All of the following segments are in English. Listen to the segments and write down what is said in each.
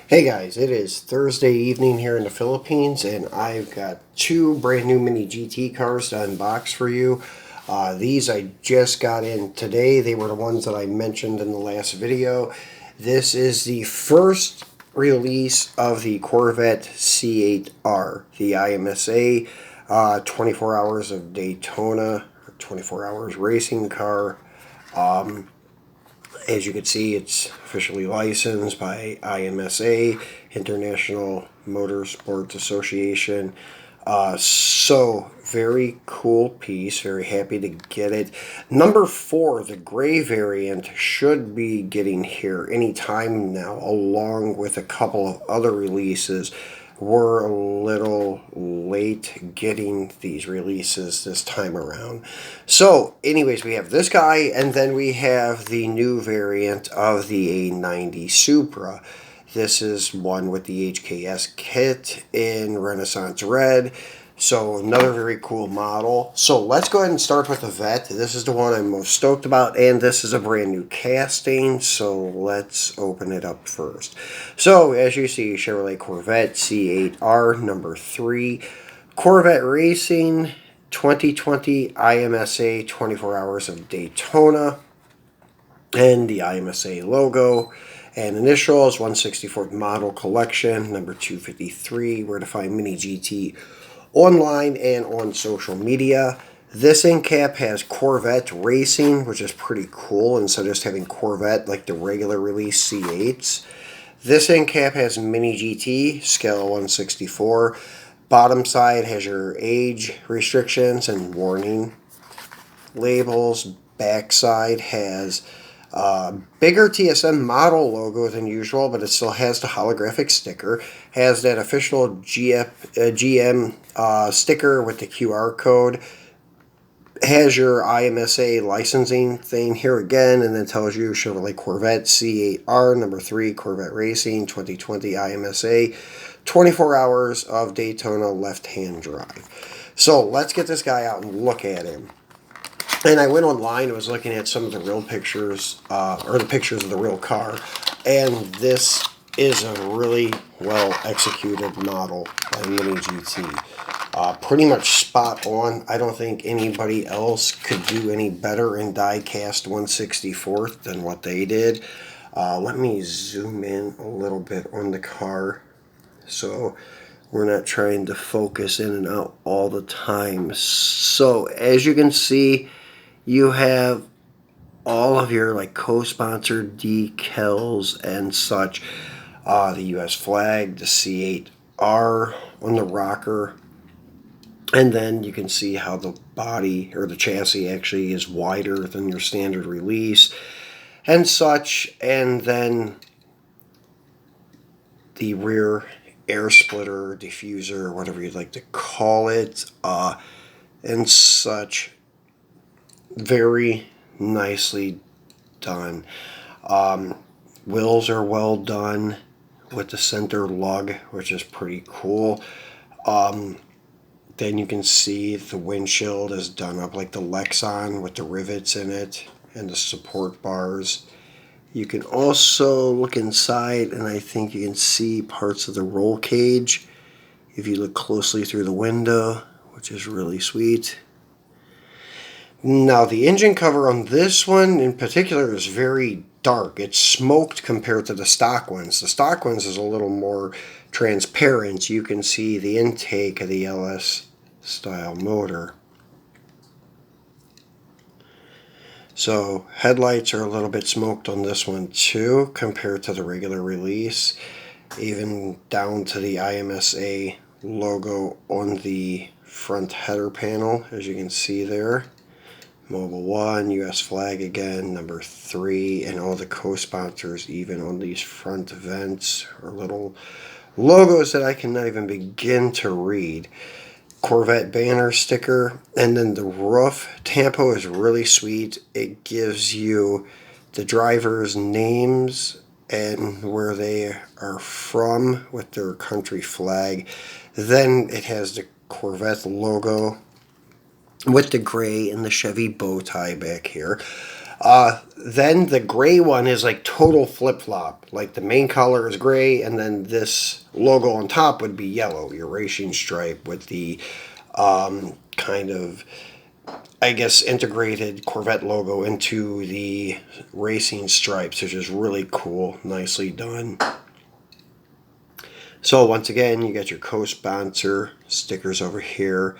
Hey guys, it is Thursday evening here in the Philippines, and I've got two brand new mini GT cars to unbox for you. These I just got in today. They were the ones that I mentioned in the last video. This is the first release of the Corvette C8.R, the IMSA 24 hours of Daytona, 24 hours racing car. As you can see, it's officially licensed by IMSA, International Motorsports Association. So, very cool piece. Very happy to get it. Number 4, the gray variant, should be getting here anytime now, along with a couple of other releases. We're a little late getting these releases this time around. So, anyways, we have this guy, and then we have the new variant of the A90 Supra. This is one with the HKS kit in Renaissance Red. So another very cool model. So let's go ahead and start with the Vet. This is the one I'm most stoked about, and this is a brand new casting. So let's open it up first. So as you see, Chevrolet Corvette C8R number 3. Corvette Racing 2020 IMSA 24 Hours of Daytona. And the IMSA logo. And initials 164th model collection number 253. Where to find Mini GT online and on social media. This end cap has Corvette Racing, which is pretty cool, instead of just having Corvette like the regular release C8s. This end cap has Mini GT, scale 164. Bottom side has your age restrictions and warning labels. Back side has bigger TSM model logo than usual, but it still has the holographic sticker. Has that official GM sticker with the QR code. Has your IMSA licensing thing here again, and then tells you Chevrolet Corvette C8R number 3 Corvette Racing 2020 IMSA 24 hours of Daytona left-hand drive. So let's get this guy out and look at him. And I went online and was looking at some of the real pictures, or the pictures of the real car. And this is a really well executed model by Mini GT. Pretty much spot on. I don't think anybody else could do any better in die-cast 1/64th than what they did. Let me zoom in a little bit on the car, so we're not trying to focus in and out all the time. So as you can see, you have all of your like co-sponsored decals and such. The US flag, the C8R on the rocker. And then you can see how the body or the chassis actually is wider than your standard release and such. And then the rear air splitter, diffuser, whatever you'd like to call it, and such. Very nicely done. Wheels are well done with the center lug, which is pretty cool. Then you can see the windshield is done up like the Lexan with the rivets in it and the support bars. You can also look inside, and I think you can see parts of the roll cage if you look closely through the window, which is really sweet. Now, the engine cover on this one in particular is very dark. It's smoked compared to the stock ones. The stock ones is a little more transparent. You can see the intake of the LS style motor. So headlights are a little bit smoked on this one too compared to the regular release. Even down to the IMSA logo on the front header panel, as you can see there. Mobile 1, US flag again, number 3, and all the co-sponsors, even on these front vents, are little logos that I cannot even begin to read. Corvette banner sticker, and then the roof tampo is really sweet. It gives you the drivers' names and where they are from with their country flag. Then it has the Corvette logo with the gray and the Chevy bow tie back here. Then the gray one is like total flip-flop. Like the main color is gray, and then this logo on top would be yellow, your racing stripe with the kind of, I guess, integrated Corvette logo into the racing stripes, which is really cool. Nicely done. So once again, you got your co-sponsor stickers over here.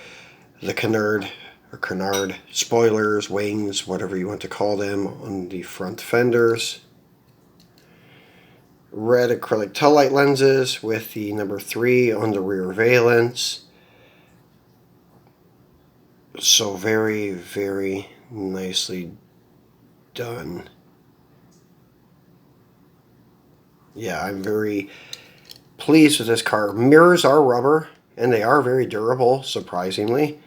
The canard spoilers, wings, whatever you want to call them, on the front fenders. Red acrylic taillight lenses with the number 3 on the rear valence. So very, very nicely done. Yeah, I'm very pleased with this car. Mirrors are rubber, and they are very durable, surprisingly.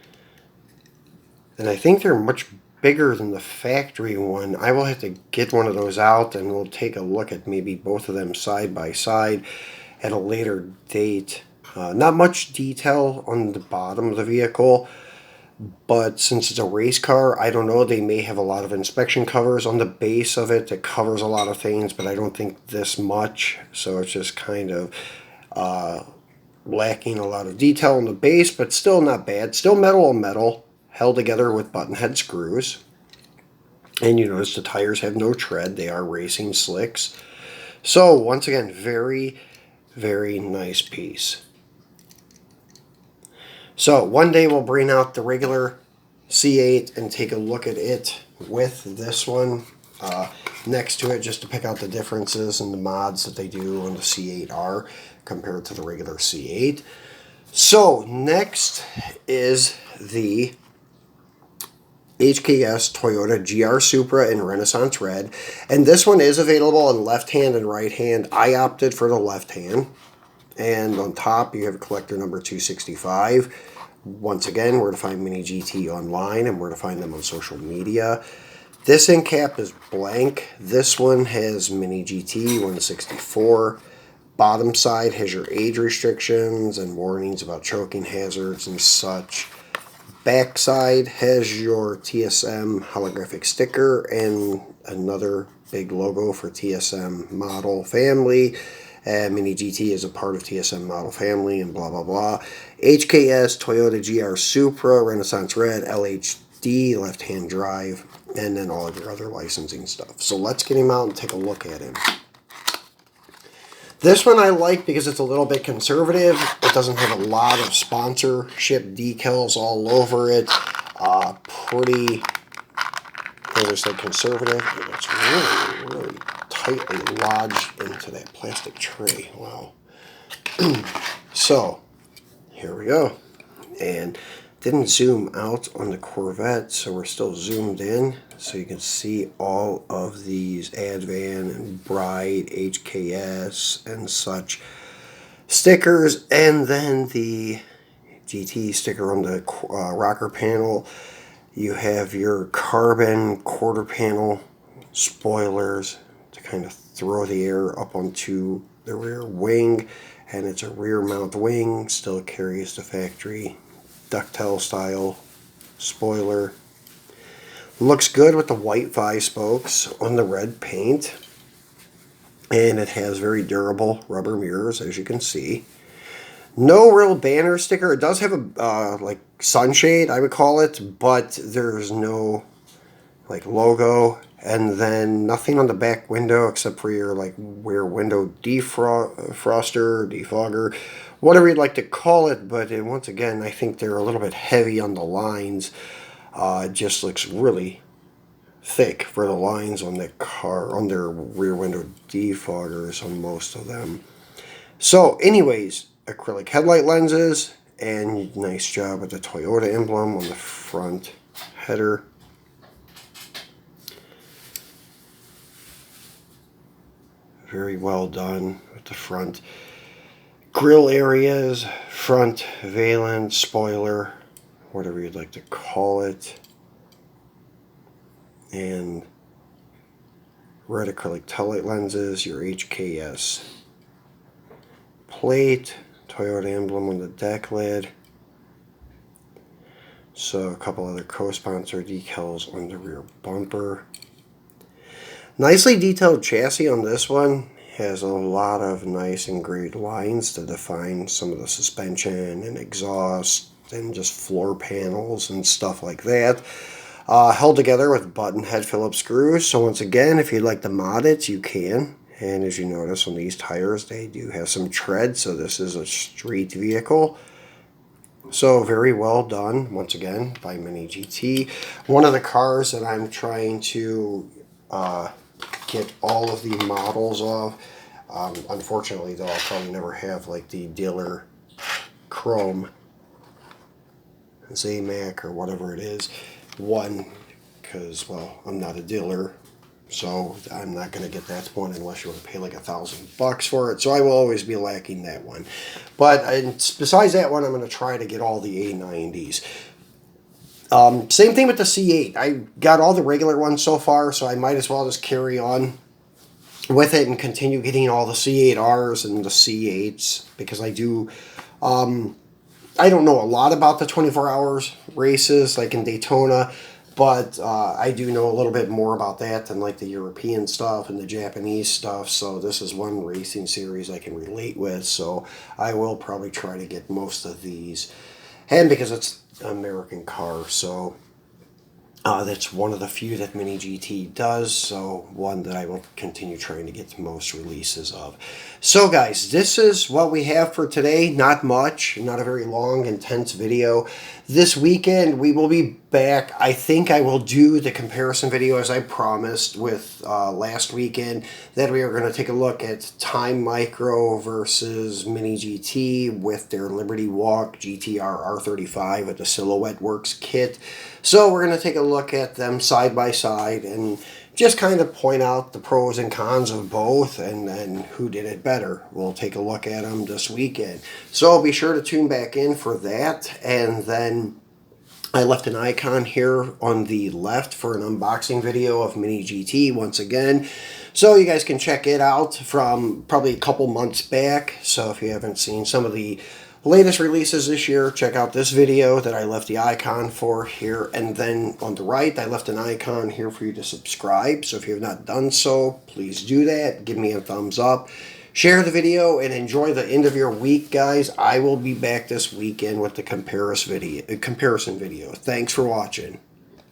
And I think they're much bigger than the factory one. I will have to get one of those out, and we'll take a look at maybe both of them side by side at a later date. Not much detail on the bottom of the vehicle, but since it's a race car, I don't know, they may have a lot of inspection covers on the base of it that covers a lot of things, but I don't think this much. So it's just kind of lacking a lot of detail on the base, but still not bad. Still metal on metal, held together with button head screws. And you notice the tires have no tread. They are racing slicks. So once again, very, very nice piece. So one day we'll bring out the regular C8 and take a look at it with this one next to it, just to pick out the differences and the mods that they do on the C8R compared to the regular C8. So next is the HKS Toyota GR Supra in Renaissance Red. And this one is available in left hand and right hand. I opted for the left hand. And on top, you have collector number 265. Once again, where to find Mini GT online and where to find them on social media. This end cap is blank. This one has Mini GT 164. Bottom side has your age restrictions and warnings about choking hazards and such. Back side has your TSM holographic sticker and another big logo for TSM model family. Mini GT is a part of TSM model family and blah blah blah. HKS Toyota GR Supra Renaissance Red LHD left hand drive, and then all of your other licensing stuff. So let's get him out and take a look at him. This one I like because it's a little bit conservative. It doesn't have a lot of sponsorship decals all over it. Pretty, as I said, conservative. And it's really, really tightly lodged into that plastic tray. Wow. So, here we go. And didn't zoom out on the Corvette, so we're still zoomed in. So you can see all of these Advan and Bride, HKS, and such stickers. And then the GT sticker on the rocker panel. You have your carbon quarter panel spoilers to kind of throw the air up onto the rear wing. And it's a rear mount wing, still carries the factory ducktail style spoiler. Looks good with the white 5 spokes on the red paint. And it has very durable rubber mirrors, as you can see. No real banner sticker. It does have a like sunshade, I would call it, but there's no like logo. And then nothing on the back window except for your like rear window defroster, defogger, whatever you'd like to call it. But once again, I think they're a little bit heavy on the lines. It just looks really thick for the lines on the car, on their rear window defoggers on most of them. So anyways, acrylic headlight lenses, and nice job with the Toyota emblem on the front header. Very well done with the front grille areas, front valence, spoiler, whatever you'd like to call it. And red acrylic taillight lenses, your HKS plate, Toyota emblem on the deck lid. So a couple other co-sponsor decals on the rear bumper. Nicely detailed chassis on this one. Has a lot of nice engraved lines to define some of the suspension and exhaust and just floor panels and stuff like that. Held together with button head Phillips screws. So once again, if you'd like to mod it, you can. And as you notice on these tires, they do have some tread, so this is a street vehicle. So very well done, once again, by Mini GT. One of the cars that I'm trying to get all of the models of. Unfortunately, though, I'll probably never have like the dealer chrome ZMAC or whatever it is. One, because, well, I'm not a dealer, so I'm not going to get that one unless you want to pay like $1,000 for it. So I will always be lacking that one. But besides that one, I'm going to try to get all the A90s. Same thing with the C8. I got all the regular ones so far, so I might as well just carry on with it and continue getting all the C8Rs and the C8s, because I do, I don't know a lot about the 24 hours races like in Daytona, but I do know a little bit more about that than like the European stuff and the Japanese stuff. So this is one racing series I can relate with, so I will probably try to get most of these. And because it's an American car, so that's one of the few that Mini GT does, so one that I will continue trying to get the most releases of. So guys, this is what we have for today. Not much, not a very long, intense video. This weekend we will be back. I think I will do the comparison video as I promised with last weekend, that we are going to take a look at Time Micro versus Mini GT with their Liberty Walk GTR R35 with the Silhouette Works kit. So we're going to take a look at them side by side and just kind of point out the pros and cons of both, and then who did it better. We'll take a look at them this weekend. So be sure to tune back in for that. And then I left an icon here on the left for an unboxing video of Mini GT once again. So you guys can check it out from probably a couple months back. So if you haven't seen some of the latest releases this year, check out this video that I left the icon for here. And then on the right, I left an icon here for you to subscribe. So if you have not done so, please do that. Give me a thumbs up. Share the video and enjoy the end of your week, guys. I will be back this weekend with the comparison video. Thanks for watching.